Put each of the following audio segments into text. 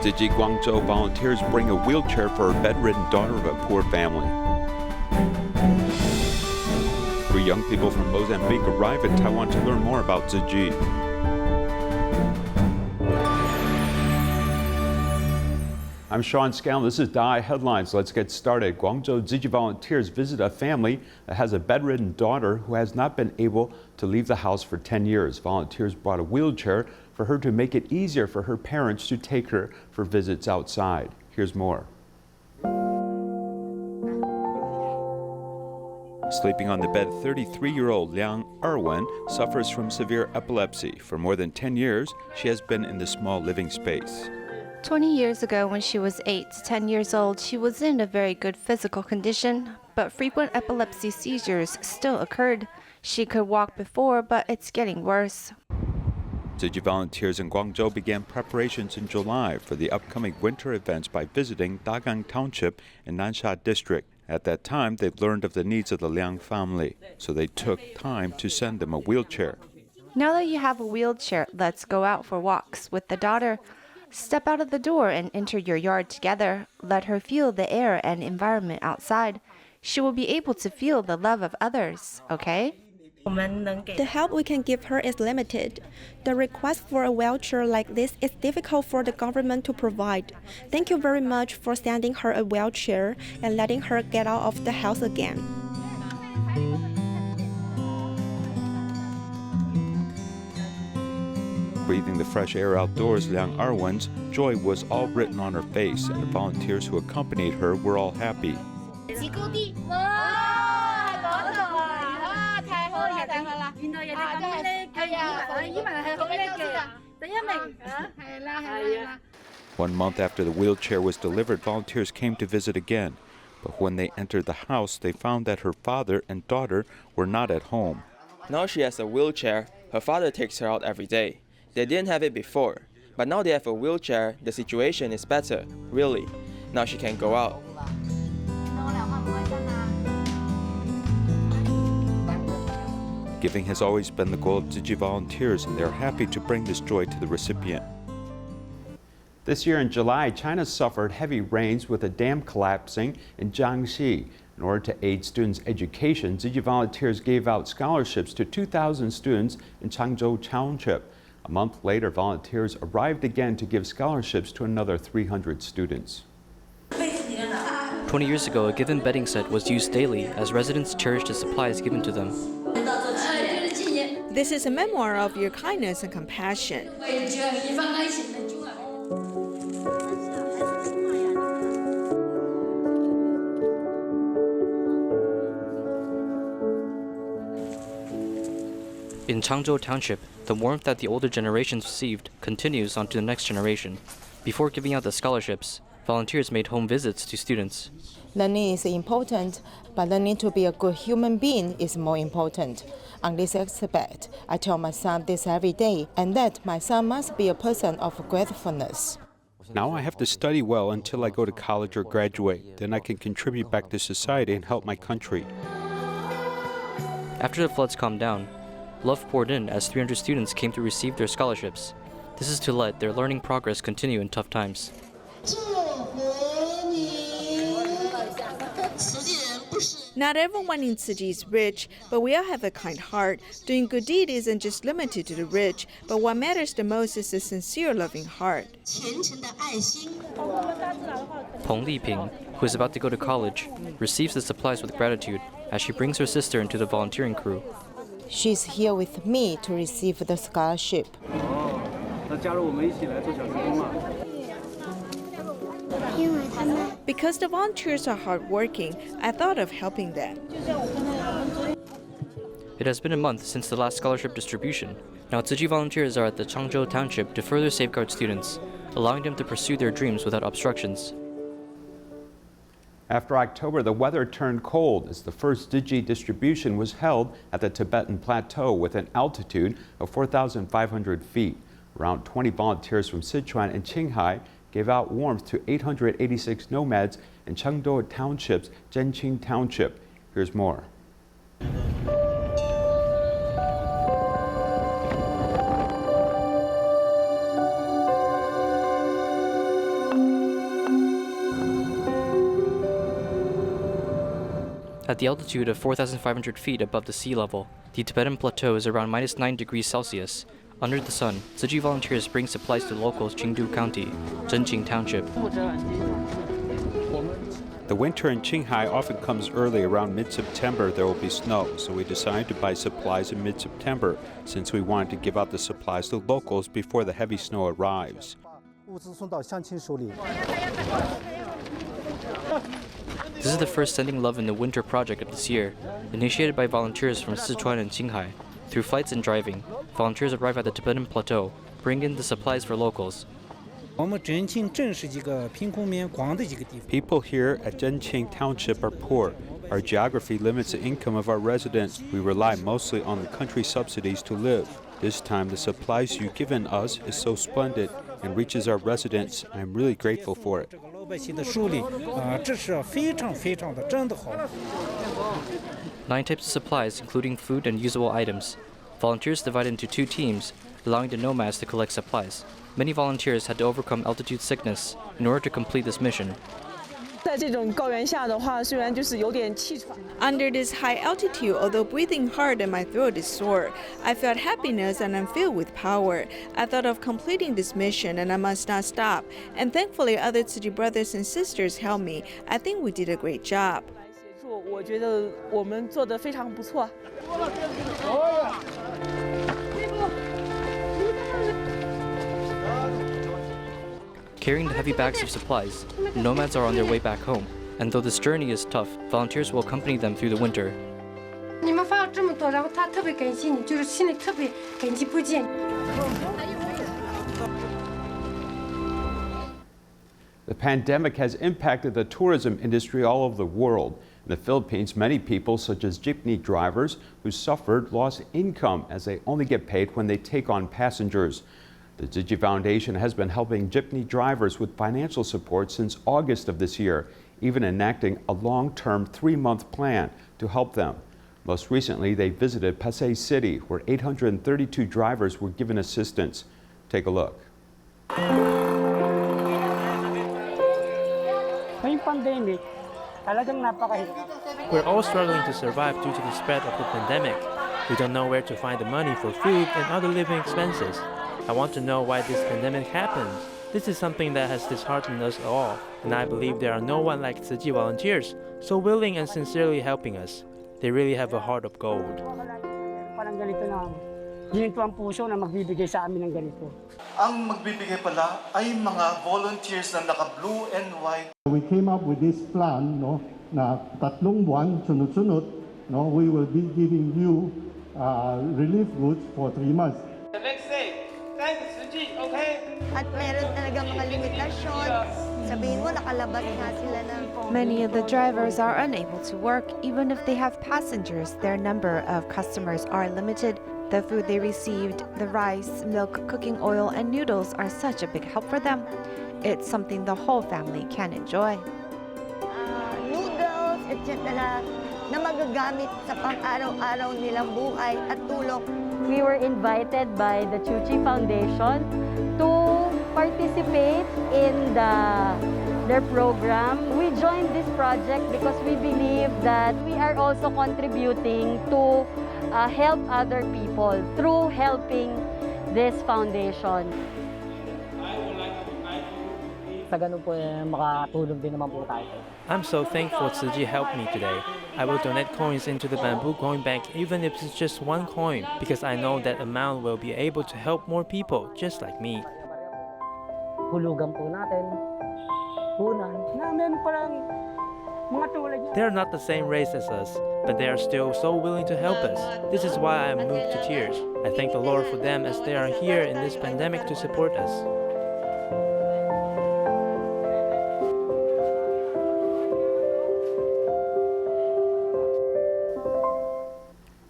Tzu Chi Guangzhou volunteers bring a wheelchair for a bedridden daughter of a poor family. 3 young people from Mozambique arrive in Taiwan to learn more about Tzu Chi. I'm Sean Scanlon. This is Dai Headlines. Let's get started. Guangzhou Tzu Chi volunteers visit a family that has a bedridden daughter who has not been able to leave the house for 10 years. Volunteers brought a wheelchair for her to make it easier for her parents to take her for visits outside. Here's more. Sleeping on the bed, 33-year-old Liang Erwen suffers from severe epilepsy. For more than 10 years, she has been in the small living space. 20 years ago, when she was 8 to 10 years old, she was in a very good physical condition, but frequent epilepsy seizures still occurred. She could walk before, but it's getting worse. Tzu Chi volunteers in Guangzhou began preparations in July for the upcoming winter events by visiting Dagang Township in Nansha District. At that time, they learned of the needs of the Liang family, so they took time to send them a wheelchair. Now that you have a wheelchair, let's go out for walks with the daughter. Step out of the door and enter your yard together. Let her feel the air and environment outside. She will be able to feel the love of others, okay? The help we can give her is limited. The request for a wheelchair like this is difficult for the government to provide. Thank you very much for sending her a wheelchair and letting her get out of the house again. Breathing the fresh air outdoors, Liang Erwen's joy was all written on her face, and the volunteers who accompanied her were all happy. One month after the wheelchair was delivered, volunteers came to visit again. But when they entered the house, they found that her father and daughter were not at home. Now she has a wheelchair. Her father takes her out every day. They didn't have it before, but now they have a wheelchair. The situation is better, really. Now she can go out. Giving has always been the goal of Tzu Chi volunteers, and they're happy to bring this joy to the recipient. This year in July, China suffered heavy rains with a dam collapsing in Jiangxi. In order to aid students' education, Tzu Chi volunteers gave out scholarships to 2,000 students in Guangzhou Township. A month later, volunteers arrived again to give scholarships to another 300 students. 20 years ago, a given bedding set was used daily as residents cherished the supplies given to them. This is a memoir of your kindness and compassion. In Guangzhou Township, the warmth that the older generations received continues on to the next generation. Before giving out the scholarships, volunteers made home visits to students. Learning is important, but learning to be a good human being is more important. On this aspect, I tell my son this every day, and that my son must be a person of gratefulness. Now I have to study well until I go to college or graduate. Then I can contribute back to society and help my country. After the floods calmed down, love poured in as 300 students came to receive their scholarships. This is to let their learning progress continue in tough times. Not everyone in Tzu Chi is rich, but we all have a kind heart. Doing good deed isn't just limited to the rich, but what matters the most is a sincere, loving heart. Peng Liping, who is about to go to college, receives the supplies with gratitude as she brings her sister into the volunteering crew. She's here with me to receive the scholarship. Because the volunteers are hardworking, I thought of helping them. It has been a month since the last scholarship distribution. Now Tzu Chi volunteers are at the Guangzhou Township to further safeguard students, allowing them to pursue their dreams without obstructions. After October, the weather turned cold as the first Tzu Chi distribution was held at the Tibetan Plateau with an altitude of 4,500 feet. Around 20 volunteers from Sichuan and Qinghai gave out warmth to 886 nomads in Chengdu Township's Zhenqing Township. Here's more. At the altitude of 4,500 feet above the sea level, the Tibetan Plateau is around -9 degrees Celsius. Under the sun, Tzu Chi volunteers bring supplies to locals Qingdu County, Zhenqing Township. The winter in Qinghai often comes early. Around mid-September there will be snow, so we decided to buy supplies in mid-September since we wanted to give out the supplies to locals before the heavy snow arrives. This is the first Sending Love in the Winter project of this year, initiated by volunteers from Sichuan and Qinghai. Through flights and driving, volunteers arrive at the Tibetan Plateau, bring in the supplies for locals. People here at Zhenqing Township are poor. Our geography limits the income of our residents. We rely mostly on the country subsidies to live. This time, the supplies you've given us is so splendid and reaches our residents. I'm really grateful for it. 9 types of supplies, including food and usable items. Volunteers divide into 2 teams, allowing the nomads to collect supplies. Many volunteers had to overcome altitude sickness in order to complete this mission. Under this high altitude, although breathing hard and my throat is sore, I felt happiness and I'm filled with power. I thought of completing this mission and I must not stop. And thankfully, other Tzu Chi brothers and sisters helped me. I think we did a great job. Carrying the heavy bags of supplies, the nomads are on their way back home, and though this journey is tough, volunteers will accompany them through the winter. The pandemic has impacted the tourism industry all over the world. In the Philippines, many people, such as jeepney drivers who suffered, lost income as they only get paid when they take on passengers. The Tzu Chi Foundation has been helping jeepney drivers with financial support since August of this year, even enacting a long-term 3-month plan to help them. Most recently, they visited Pasay City, where 832 drivers were given assistance. Take a look. We're all struggling to survive due to the spread of the pandemic. We don't know where to find the money for food and other living expenses. I want to know why this pandemic happened. This is something that has disheartened us all, and I believe there are no one like Tzu Chi volunteers, so willing and sincerely helping us. They really have a heart of gold. Ang magbibigay pala ay mga volunteers na naka-blue and white. We came up with this plan, no, na 3 buwan sunod-sunod, no, we will be giving you relief goods for 3 months. Let's say, thanks Tzu Chi, okay? At meron talaga mga limitasyon. Sabihin mo, nakalabas nga sila ng... Many of the drivers are unable to work. Even if they have passengers, their number of customers are limited. The food they received, the rice, milk, cooking oil, and noodles are such a big help for them. It's something the whole family can enjoy. Noodles, etc. na magagamit sa pang-araw-araw nilang buhay at tulong. We were invited by the Tzu Chi Foundation to participate in their program. We joined this project because we believe that we are also contributing to help other people through helping this foundation. I'm so thankful Tzu Chi helped me today. I will donate coins into the bamboo coin bank even if it's just 1 coin because I know that amount will be able to help more people just like me. They're not the same race as us, but they are still so willing to help us. This is why I am moved to tears. I thank the Lord for them as they are here in this pandemic to support us.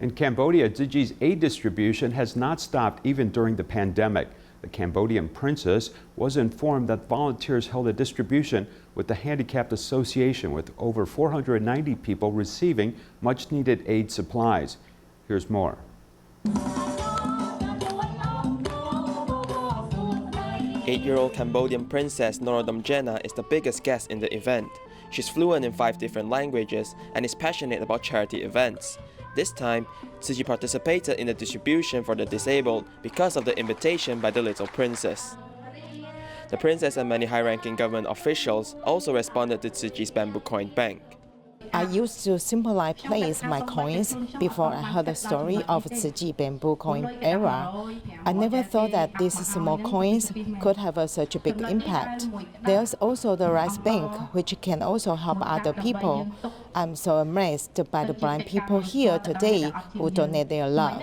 In Cambodia, Tzu Chi's aid distribution has not stopped even during the pandemic. The Cambodian princess was informed that volunteers held a distribution with the Handicapped Association, with over 490 people receiving much-needed aid supplies. Here's more. 8-year-old Cambodian princess Norodom Jena is the biggest guest in the event. She's fluent in 5 different languages and is passionate about charity events. This time, Tzu Chi participated in the distribution for the disabled because of the invitation by the little princess. The princess and many high-ranking government officials also responded to Tzu Chi's bamboo coin bank. I used to simply place my coins before I heard the story of Tzu Chi bamboo coin era. I never thought that these small coins could have such a big impact. There's also the rice bank, which can also help other people. I'm so amazed by the blind people here today who donate their love.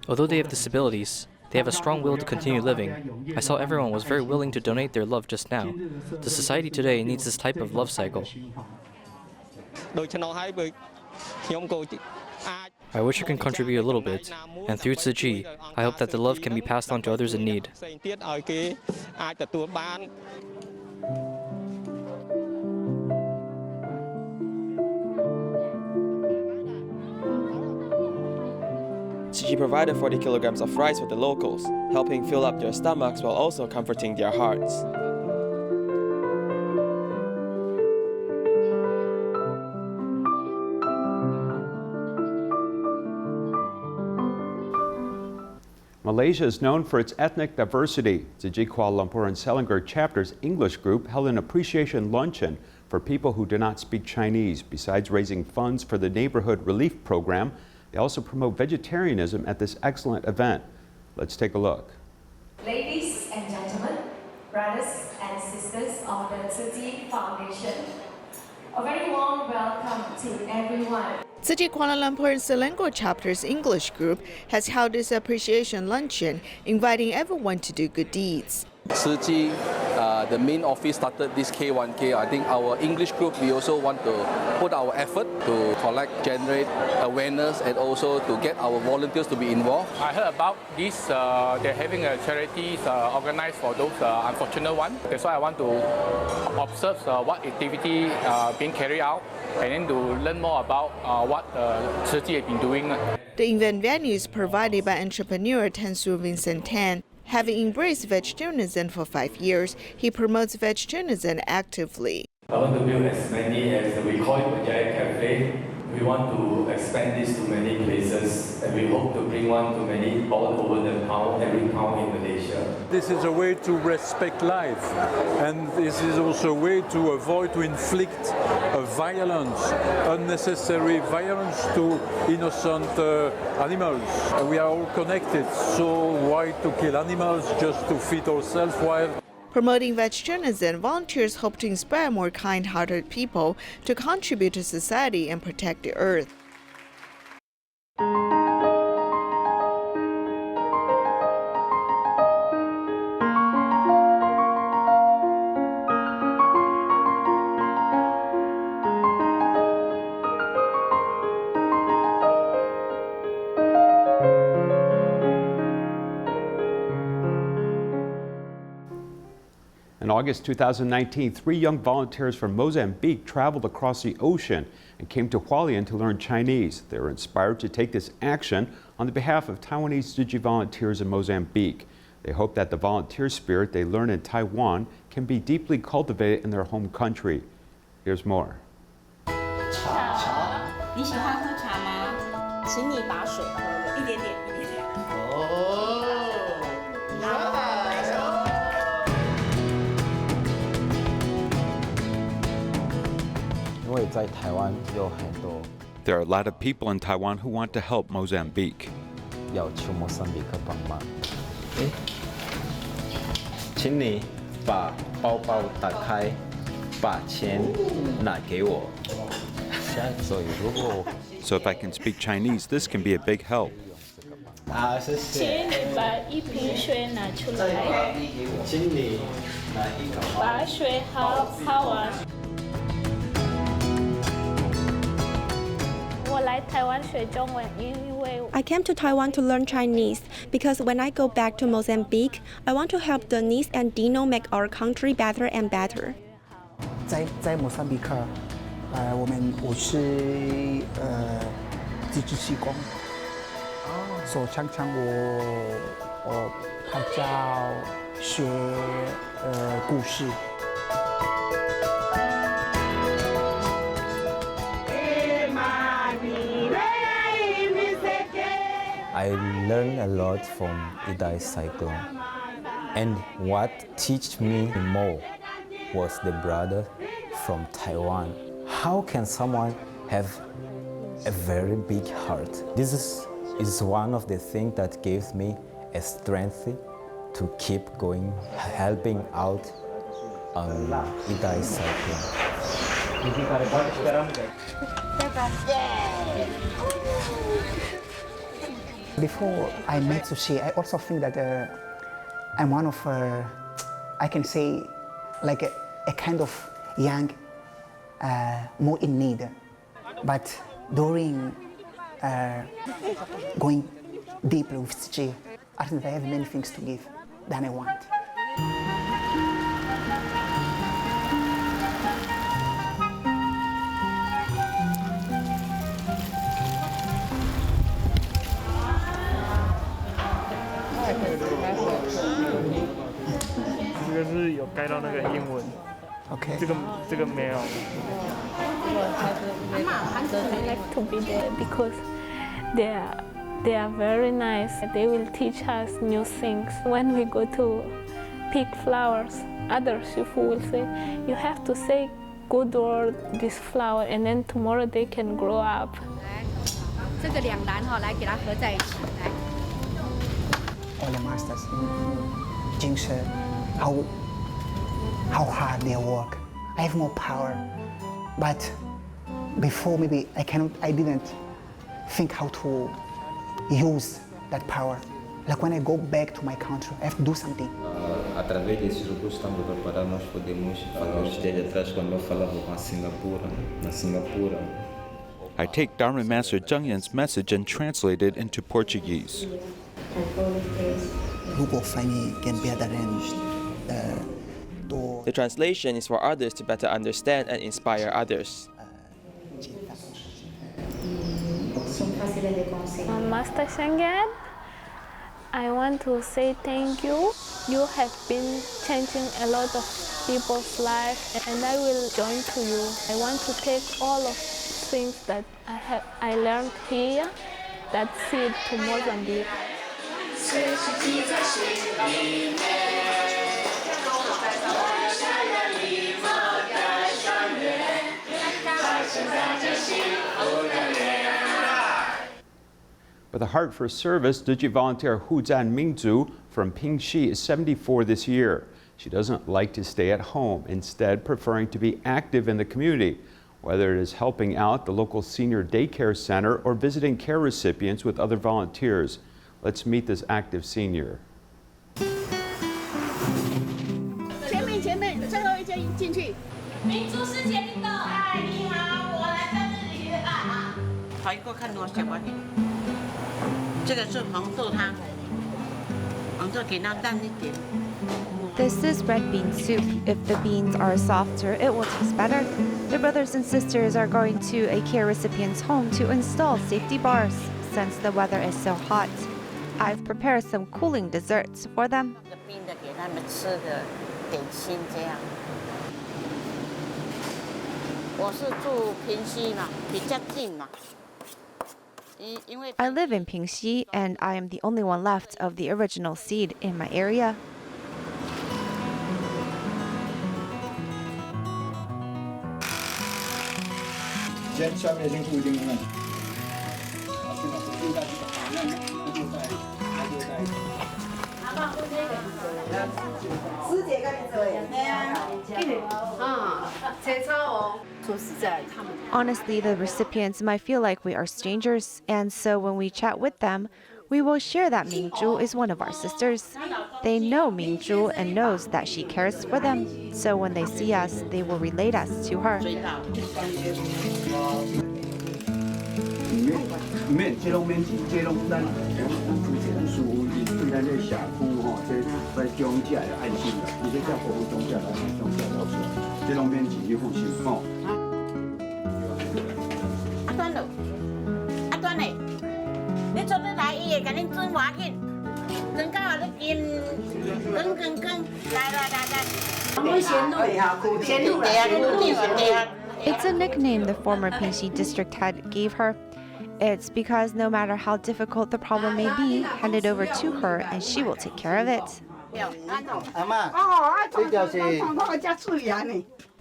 Although they have disabilities, they have a strong will to continue living. I saw everyone was very willing to donate their love just now. The society today needs this type of love cycle. I wish I can contribute a little bit, and through Tzu Chi, I hope that the love can be passed on to others in need. Tzu Chi provided 40 kilograms of rice for the locals, helping fill up their stomachs while also comforting their hearts. Malaysia is known for its ethnic diversity. Tzu Chi Kuala Lumpur and Selangor chapter's English group held an appreciation luncheon for people who do not speak Chinese. Besides raising funds for the neighborhood relief program, they also promote vegetarianism at this excellent event. Let's take a look. Ladies and gentlemen, brothers and sisters of the Tzu Chi Foundation, a very warm welcome to everyone. Tzu Chi Kuala Lumpur and Selangor chapter's English group has held this appreciation luncheon, inviting everyone to do good deeds. Tzu Chi, the main office started this K1K. I think our English group, we also want to put our effort to collect, generate awareness, and also to get our volunteers to be involved. I heard about this, they're having a charity organized for those unfortunate ones. That's why I want to observe what activity being carried out, and then to learn more about what Tzu Chi has been doing. The event venue is provided by entrepreneur Tzu Vincent Tan. Having embraced vegetarianism for 5 years, he promotes vegetarianism actively. I want to build as many as we call it a giant cafe. We want to expand this to many places, and we hope to bring one to many all over the town, every town in Malaysia. This is a way to respect life, and this is also a way to avoid to inflict violence, unnecessary violence to innocent animals. We are all connected, so why to kill animals just to feed ourselves while Promoting vegetarianism, volunteers hope to inspire more kind-hearted people to contribute to society and protect the earth. In August 2019, 3 young volunteers from Mozambique traveled across the ocean and came to Hualien to learn Chinese. They were inspired to take this action on the behalf of Taiwanese Tzu Chi volunteers in Mozambique. They hope that the volunteer spirit they learn in Taiwan can be deeply cultivated in their home country. Here's more. 你喜欢喝茶吗？请你把水喝了，一点点，一点点。There are a lot of people in Taiwan who want to help Mozambique. 要求莫桑比克帮忙。请你把包包打开，把钱拿给我。So if I can speak Chinese, this can be a big help. 谢谢。请你把一瓶水拿出来。请你拿一个。把水喝完。 I came to Taiwan to learn Chinese because when I go back to Mozambique, I want to help Denise and Dino make our country better and better. 在莫桑比克，我是自治习工，所以常常我拍照学故事。I learned a lot from Idai cyclone. And what taught me more was the brother from Taiwan. How can someone have a very big heart? This is one of the things that gave me a strength to keep going, helping out on Idai cyclone. Before I met Tzu Chi, I also think that I'm one of, I can say, like a kind of young, more in need. But during going deeply with Tzu Chi, I think I have many things to give than I want. Okay. I like to be there because they are very nice. They will teach us new things. When we go to pick flowers, other shifu will say, you have to say good word this flower, and then tomorrow they can grow up. All the masters, Jingshi, how hard they work. I have more power, but before maybe I didn't think how to use that power. Like when I go back to my country, I have to do something. Através desses grupos estamos preparados, nós podemos fazer esteja atrás quando eu falava com a Singapura. I take Dharma Master Zheng Yan's message and translate it into Portuguese. The translation is for others to better understand and inspire others. Master Shengyan, I want to say thank you. You have been changing a lot of people's lives, and I will join to you. I want to take all of things that I learned here, that seed to Mozambique. With a heart for service, Tzu Chi volunteer Hu Zhan Mingzhu from Pingxi is 74 this year. She doesn't like to stay at home, instead preferring to be active in the community, whether it is helping out the local senior daycare center or visiting care recipients with other volunteers. Let's meet this active senior. This is red bean soup. If the beans are softer, it will taste better. The brothers and sisters are going to a care recipient's home to install safety bars since the weather is so hot. I've prepared some cooling desserts for them. I live in Pingxi, and I am the only one left of the original seed in my area. Honestly, the recipients might feel like we are strangers, and so when we chat with them, we will share that Mingzhu is one of our sisters. They know Mingzhu and knows that she cares for them, so when they see us, they will relate us to her. It's a nickname the former Pingxi district head gave her. It's because no matter how difficult the problem may be, hand it over to her and she will take care of it.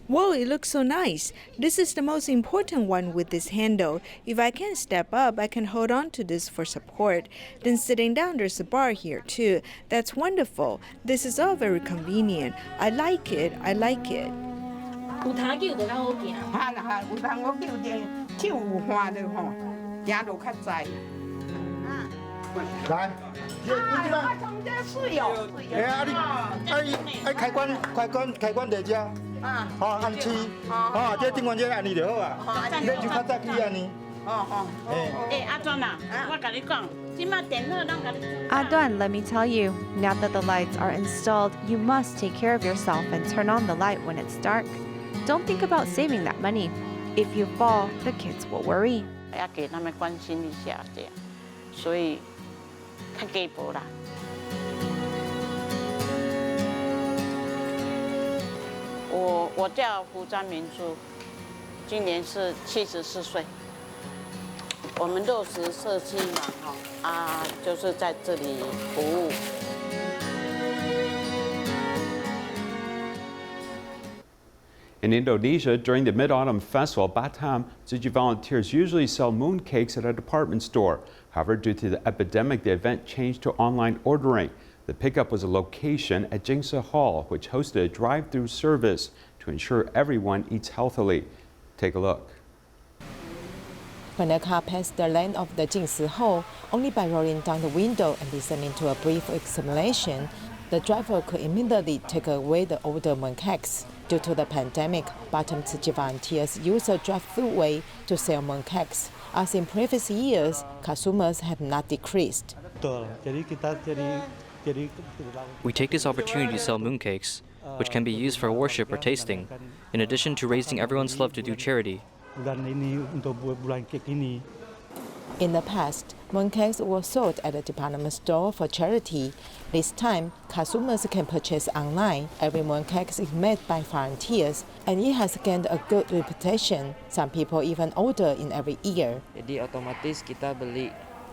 Whoa, it looks so nice. This is the most important one with this handle. If I can't step up, I can hold on to this for support. Then sitting down, there's a bar here too. That's wonderful. This is all very convenient. I like it. I like it. Aduan, let me tell you, now that the lights are installed, you must take care of yourself and turn on the light when it's dark. Don't think about saving that money. If you fall, the kids will worry. 要给他们关心一下，这样，所以较鸡婆啦。我叫胡张明珠，今年是74岁。我们60社区嘛，就是在这里服务。 In Indonesia, during the Mid-Autumn Festival, Batam Tzu Chi volunteers usually sell mooncakes at a department store. However, due to the epidemic, the event changed to online ordering. The pickup was a location at Jingsa Hall, which hosted a drive-through service to ensure everyone eats healthily. Take a look. When a car passed the lane of the Jingsi Hall, only by rolling down the window and listening to a brief explanation, the driver could immediately take away the older mooncakes. Due to the pandemic, Batam Tzu Chi volunteers use a drive-through way to sell mooncakes. As in previous years, consumers have not decreased. We take this opportunity to sell mooncakes, which can be used for worship or tasting, in addition to raising everyone's love to do charity. In the past, mooncakes were sold at a department store for charity. This time, consumers can purchase online. Every mooncake is made by volunteers, and it has gained a good reputation. Some people even order in every year.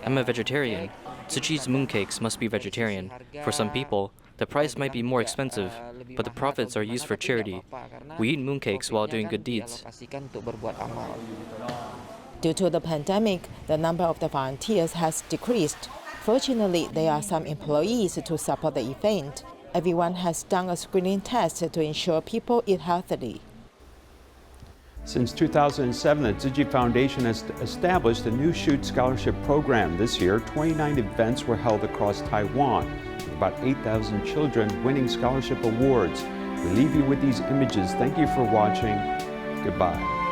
I'm a vegetarian. Tzu Chi's mooncakes must be vegetarian. For some people, the price might be more expensive, but the profits are used for charity. We eat mooncakes while doing good deeds. Due to the pandemic, the number of the volunteers has decreased. Fortunately, there are some employees to support the event. Everyone has done a screening test to ensure people eat healthily. Since 2007, the Tzu Chi Foundation has established a new Shoot Scholarship Program. This year, 29 events were held across Taiwan, with about 8,000 children winning scholarship awards. We leave you with these images. Thank you for watching. Goodbye.